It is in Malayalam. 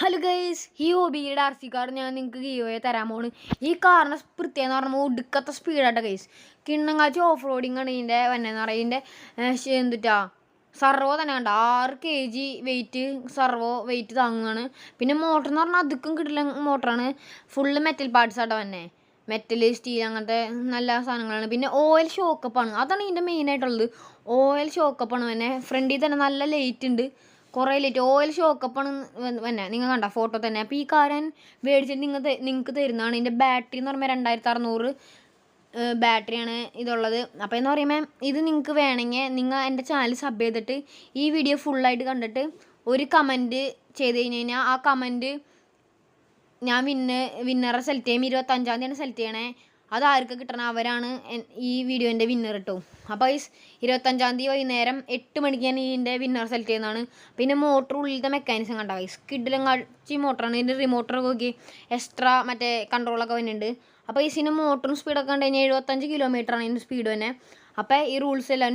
ഹലോ ഗൈസ്, ഈ ഒബിയുടെ RC കാർ ഞാൻ നിങ്ങൾക്ക് ഗിയോയെ തരാൻ പോണ്. ഈ കാറിൻ്റെ പ്രത്യേകത എന്ന് പറയുമ്പോൾ ഒടുക്കത്തെ സ്പീഡാട്ടോ ഗൈസ്. കിണ്ണങ്ങാച്ചി ഓഫ് റോഡിങ് ആണ് ഇതിൻ്റെ വന്നെന്ന് പറയുക. ഇതിൻ്റെ എന്തുട്ടാ സർവോ തന്നെ കണ്ട 6 kg വെയിറ്റ് സർവോ വെയിറ്റ് താങ്ങുകയാണ്. പിന്നെ മോട്ടർ എന്ന് പറഞ്ഞാൽ അതുക്കും കിട്ടില്ല മോട്ടറാണ്. ഫുള്ള് മെറ്റൽ പാർട്സ് ആട്ടോ തന്നെ, മെറ്റൽ സ്റ്റീൽ അങ്ങനത്തെ നല്ല സാധനങ്ങളാണ്. പിന്നെ ഓയിൽ ഷോക്കപ്പാണ്, അതാണ് ഇതിൻ്റെ മെയിനായിട്ടുള്ളത്. ഓയിൽ ഷോക്കപ്പാണ് തന്നെ. ഫ്രണ്ടിൽ തന്നെ നല്ല ലൈറ്റ് ഉണ്ട്, കുറേ ലൈറ്റ്. ഓയിൽ ഷോക്കപ്പാണ് തന്നെ, നിങ്ങൾ കണ്ട ഫോട്ടോ തന്നെ. അപ്പോൾ ഈ കാരൻ മേടിച്ചിട്ട് നിങ്ങൾക്ക് തരുന്നതാണ്. ഇതിൻ്റെ ബാറ്ററി എന്ന് പറയുമ്പോൾ 2600 ബാറ്ററിയാണ് ഇതുള്ളത്. അപ്പോൾ എന്ന് പറയുമ്പോൾ ഇത് നിങ്ങൾക്ക് വേണമെങ്കിൽ നിങ്ങൾ എൻ്റെ ചാനൽ സബ് ചെയ്തിട്ട് ഈ വീഡിയോ ഫുള്ളായിട്ട് കണ്ടിട്ട് ഒരു കമൻറ്റ് ചെയ്ത് കഴിഞ്ഞ് കഴിഞ്ഞാൽ ആ കമൻറ്റ് ഞാൻ വിന്നറെ സെലക്ട് ചെയ്യും. 25-ാം തീയതിയാണ് സെലക്ട് ചെയ്യണേ. അതാർക്ക് കിട്ടണം അവരാണ് ഈ വീഡിയോൻ്റെ വിന്നർ കിട്ടും. അപ്പോൾ ഈ 25-ാം തീയതി വൈകുന്നേരം 8 മണിക്ക് ഞാൻ ഇതിൻ്റെ വിന്നർ സെലക്ട് ചെയ്യുന്നതാണ്. പിന്നെ മോട്ടർ ഉള്ളിലത്തെ മെക്കാനിസം കണ്ട ഗൈസ്, കിഡിലങ്ങാച്ചി മോട്ടറാണ്. ഇതിൻ്റെ റിമോട്ടറൊക്കെ നോക്കി എക്സ്ട്രാ മറ്റേ കൺട്രോളൊക്കെ വരുന്നുണ്ട്. അപ്പോൾ ഇതിൻ്റെ മോട്ടറും സ്പീഡൊക്കെ കണ്ടു കഴിഞ്ഞാൽ 75 കിലോമീറ്ററാണ് ഇതിൻ്റെ സ്പീഡ് തന്നെ. അപ്പോൾ ഈ റൂൾസ് എല്ലാം